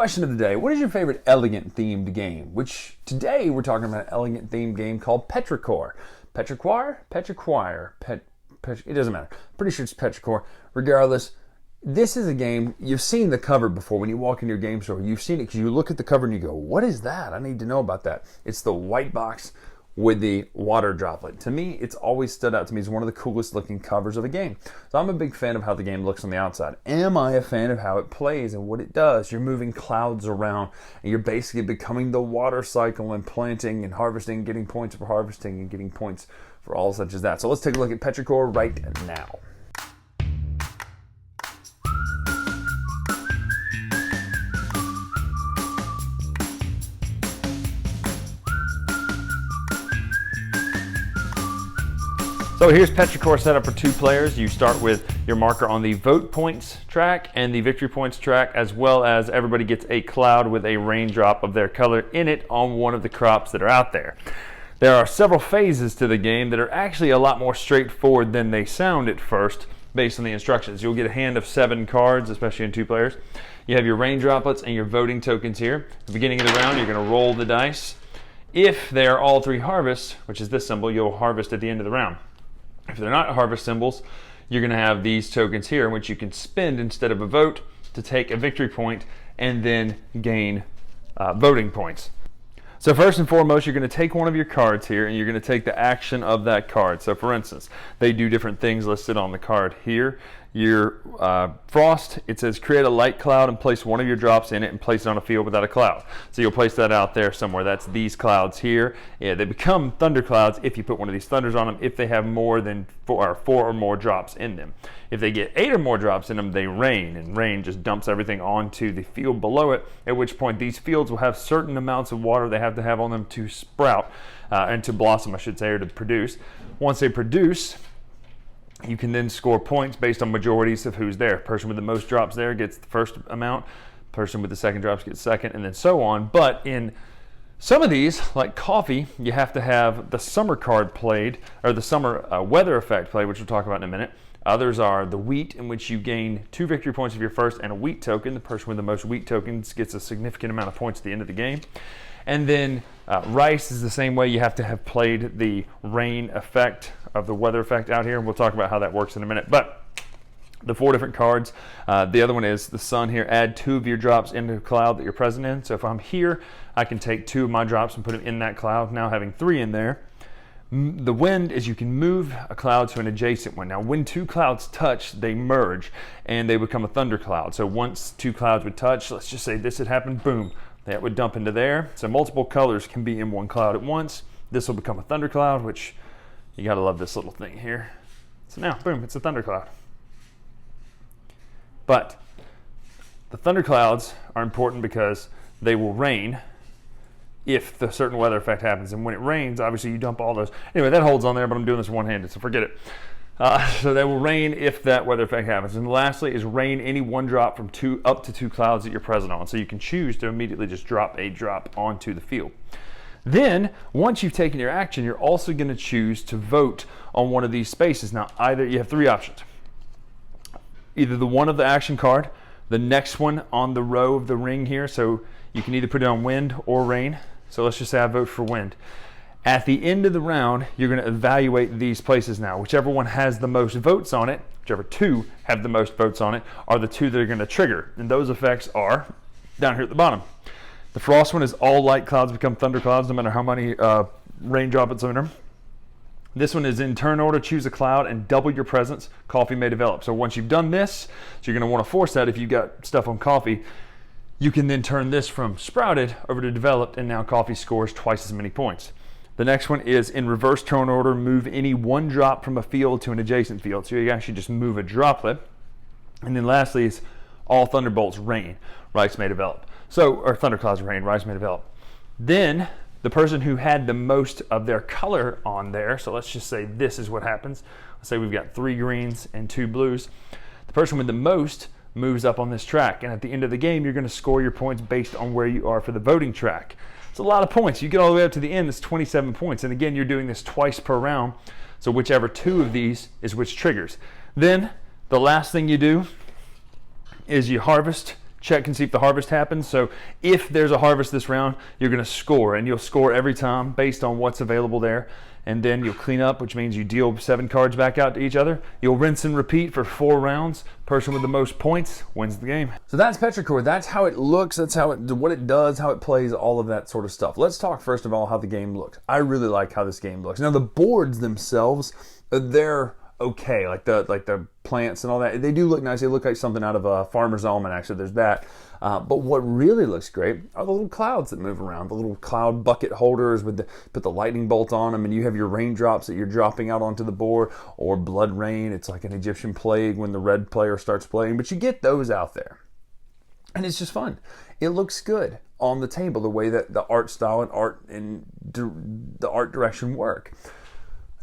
question of the day, what is your favorite elegant themed game? Which today we're talking about an elegant themed game called Petrichor. Petrichor? It doesn't matter. Pretty sure it's Petrichor. Regardless, this is a game, you've seen the cover before. When you walk into your game store, you've seen it because you look at the cover and you go, what is that? I need to know about that. It's the white box with the water droplet. To me, it's always stood out to me as one of the coolest looking covers of a game. So I'm a big fan of how the game looks on the outside. Am I a fan of how it plays and what it does? You're moving clouds around and you're basically becoming the water cycle and planting and harvesting, getting points for harvesting and getting points for all such as that. So let's take a look at Petrichor right now. So here's Petrichor set up for 2 players. You start with your marker on the vote points track and the victory points track, as well as everybody gets a cloud with a raindrop of their color in it on one of the crops that are out there. There are several phases to the game that are actually a lot more straightforward than they sound at first based on the instructions. You'll get a hand of 7 cards, especially in 2 players. You have your rain droplets and your voting tokens here. At the beginning of the round, you're going to roll the dice. If they are all 3 harvests, which is this symbol, you'll harvest at the end of the round. If they're not harvest symbols, you're going to have these tokens here, which you can spend instead of a vote to take a victory point and then gain voting points. So first and foremost, you're going to take one of your cards here and you're going to take the action of that card. So for instance, they do different things listed on the card here. Your frost, it says create a light cloud and place one of your drops in it and place it on a field without a cloud. So you'll place that out there somewhere. That's these clouds here. Yeah, they become thunder clouds if you put one of these thunders on them, if they have more than 4 or more drops in them. If they get 8 or more drops in them, they rain, and rain just dumps everything onto the field below it, at which point these fields will have certain amounts of water they have to have on them to sprout, and to blossom, I should say, or to produce. Once they produce, you can then score points based on majorities of who's there. Person with the most drops there gets the first amount, person with the second drops gets second, and then so on. But in some of these, like coffee, you have to have the summer card played, or the summer weather effect played, which we'll talk about in a minute. Others are the wheat, in which you gain 2 victory points of your first and a wheat token. The person with the most wheat tokens gets a significant amount of points at the end of the game. And then rice is the same way. You have to have played the rain effect of the weather effect out here. We'll talk about how that works in a minute. But the 4 different cards, the other one is the sun here. Add 2 of your drops into a cloud that you're present in. So if I'm here, I can take 2 of my drops and put them in that cloud, now having 3 in there. The wind is you can move a cloud to an adjacent one. Now when 2 clouds touch, they merge and they become a thundercloud. So once 2 clouds would touch, let's just say this had happened, boom, that would dump into there. So multiple colors can be in one cloud at once. This will become a thundercloud, which you gotta love this little thing here. So now, boom, it's a thundercloud. But the thunderclouds are important because they will rain if the certain weather effect happens. And when it rains, obviously you dump all those. Anyway, that holds on there, but I'm doing this one-handed, so forget it. So they will rain if that weather effect happens. And lastly is rain any 1 drop from 2 up to 2 clouds that you're present on. So you can choose to immediately just drop a drop onto the field. Then, once you've taken your action, you're also going to choose to vote on one of these spaces. Now, either you have 3 options. Either the one of the action card, the next one on the row of the ring here, so you can either put it on wind or rain. So let's just say I vote for wind. At the end of the round, you're going to evaluate these places now. Whichever one has the most votes on it, whichever 2 have the most votes on it, are the 2 that are going to trigger. And those effects are down here at the bottom. The frost one is all light clouds become thunder clouds, no matter how many rain droplets are in them. This one is in turn order, choose a cloud and double your presence, coffee may develop. So once you've done this, so you're going to want to force that if you've got stuff on coffee, you can then turn this from sprouted over to developed, and now coffee scores twice as many points. The next one is in reverse turn order, move any 1 drop from a field to an adjacent field. So you actually just move a droplet. And then lastly is all thunderbolts rain, rice may develop. So, or thunderclouds rain, rice may develop. Then the person who had the most of their color on there, so let's just say this is what happens. Let's say we've got 3 greens and 2 blues. The person with the most moves up on this track, and at the end of the game you're going to score your points based on where you are for the voting track. It's a lot of points. You get all the way up to the end, it's 27 points, and again you're doing this twice per round, so whichever 2 of these is which triggers. Then the last thing you do is you harvest check and see if the harvest happens. So if there's a harvest this round, you're going to score, and you'll score every time based on what's available there. And then you'll clean up, which means you deal 7 cards back out to each other. You'll rinse and repeat for 4 rounds. Person with the most points wins the game. So that's Petrichor. That's how it looks. That's what it does, how it plays, all of that sort of stuff. Let's talk first of all how the game looks. I really like how this game looks. Now the boards themselves, they're okay, like the plants and all that. They do look nice. They look like something out of a Farmer's Almanac, so there's that. But what really looks great are the little clouds that move around, the little cloud bucket holders with put the lightning bolt on them, and you have your raindrops that you're dropping out onto the board, or blood rain. It's like an Egyptian plague when the red player starts playing, but you get those out there. And it's just fun. It looks good on the table, the way that the art style and the art direction work.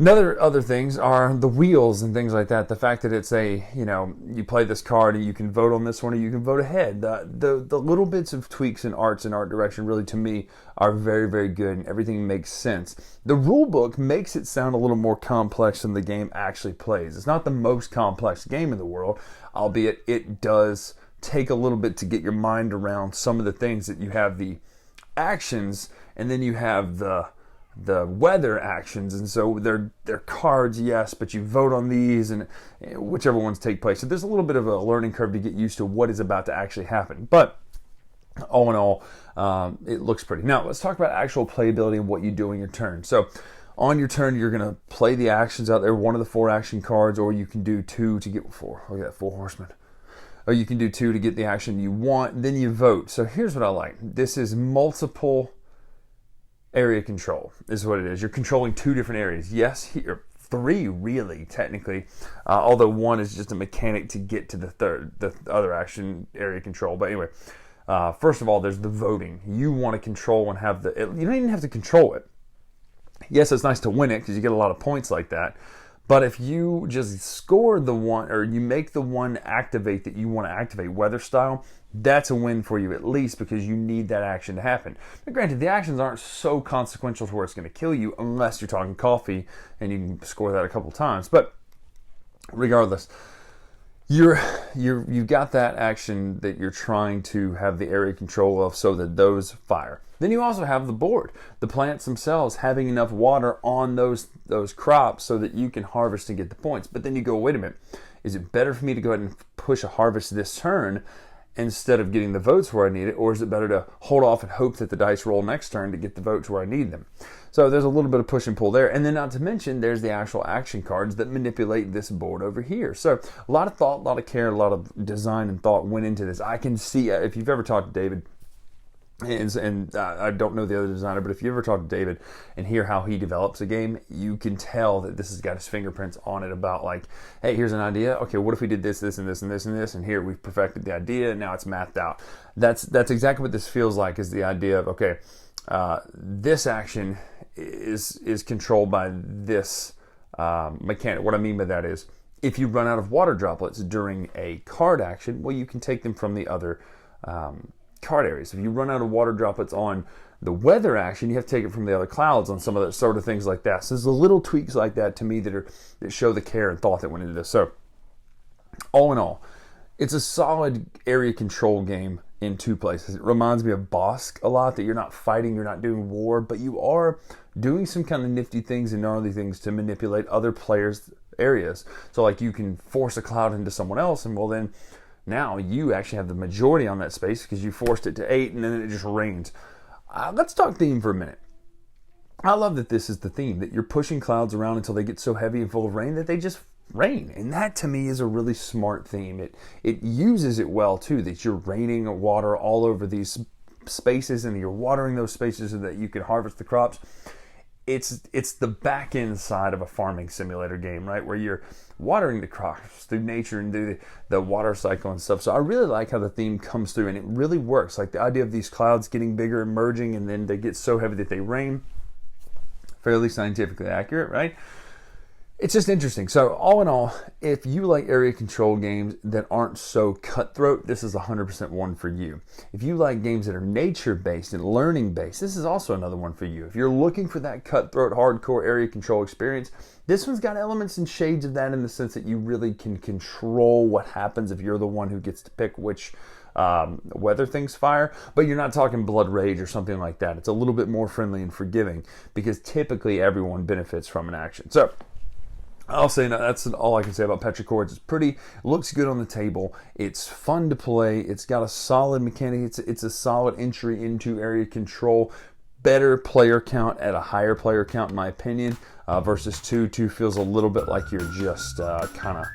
Other things are the wheels and things like that. The fact that it's you play this card and you can vote on this one or you can vote ahead. The little bits of tweaks in art direction really, to me, are very, very good, and everything makes sense. The rule book makes it sound a little more complex than the game actually plays. It's not the most complex game in the world, albeit it does take a little bit to get your mind around some of the things that you have the actions, and then you have the weather actions, and so they're cards, yes, but you vote on these, and whichever ones take place. So there's a little bit of a learning curve to get used to what is about to actually happen. But all in all, it looks pretty. Now let's talk about actual playability and what you do on your turn. So on your turn, you're going to play the actions out there, one of the 4 action cards, or you can do 2 to get 4. Look at that, 4 horsemen. Or you can do 2 to get the action you want. Then you vote. So here's what I like. This is multiple area control is what it is. You're controlling 2 different areas. Yes, here 3 really, technically, although 1 is just a mechanic to get to the other action area control. But anyway, first of all, there's the voting. You want to control and have you don't even have to control it. Yes, it's nice to win it because you get a lot of points like that. But if you just score the one, or you make the one activate that you want to activate, weather style, that's a win for you at least, because you need that action to happen. Now, granted, the actions aren't so consequential to where it's going to kill you unless you're talking coffee and you can score that a couple times. But regardless, you've got that action that you're trying to have the area control of so that those fire. Then you also have the board, the plants themselves having enough water on those crops so that you can harvest and get the points. But then you go, wait a minute, is it better for me to go ahead and push a harvest this turn instead of getting the votes where I need it, or is it better to hold off and hope that the dice roll next turn to get the votes where I need them? So there's a little bit of push and pull there. And then not to mention, there's the actual action cards that manipulate this board over here. So a lot of thought, a lot of care, a lot of design and thought went into this. I can see, if you've ever talked to David, and I don't know the other designer, but if you ever talk to David and hear how he develops a game, you can tell that this has got his fingerprints on it about like, hey, here's an idea. Okay, what if we did this, this, and this, and this, and this, and here we've perfected the idea, and now it's mathed out. That's exactly what this feels like, is the idea of, okay, this action is controlled by this mechanic. What I mean by that is, if you run out of water droplets during a card action, well, you can take them from the other card areas. If you run out of water droplets on the weather action, you have to take it from the other clouds on some of the sort of things like that. So there's the little tweaks like that to me that show the care and thought that went into this. So all in all, it's a solid area control game in 2 places. It reminds me of Bosk a lot, that you're not fighting, you're not doing war, but you are doing some kind of nifty things and gnarly things to manipulate other players' areas. So like you can force a cloud into someone else, and well then now you actually have the majority on that space because you forced it to 8 and then it just rains. Let's talk theme for a minute. I love that this is the theme, that you're pushing clouds around until they get so heavy and full of rain that they just rain. And that to me is a really smart theme. It uses it well too, that you're raining water all over these spaces and you're watering those spaces so that you can harvest the crops. It's the back end side of a farming simulator game, right? Where you're watering the crops through nature and through the water cycle and stuff. So I really like how the theme comes through, and it really works. Like the idea of these clouds getting bigger and merging, and then they get so heavy that they rain. Fairly scientifically accurate, right? It's just interesting. So all in all, if you like area control games that aren't so cutthroat, this is 100% one for you. If you like games that are nature-based and learning-based, this is also another one for you. If you're looking for that cutthroat, hardcore area control experience, this one's got elements and shades of that, in the sense that you really can control what happens if you're the one who gets to pick which weather things fire, but you're not talking blood rage or something like that. It's a little bit more friendly and forgiving because typically everyone benefits from an action. So I'll say that's all I can say about Petrichor. It's pretty, looks good on the table. It's fun to play. It's got a solid mechanic. It's a solid entry into area control. Better player count at a higher player count, in my opinion, versus 2. 2 feels a little bit like you're just kind of,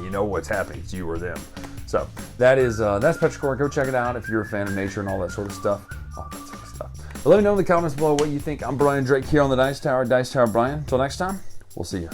you know what's happening. It's you or them. So that's Petrichor. Go check it out if you're a fan of nature and all that sort of stuff. All that sort of stuff. But let me know in the comments below what you think. I'm Bryan Drake here on the Dice Tower, Dice Tower Bryan. Until next time, we'll see you.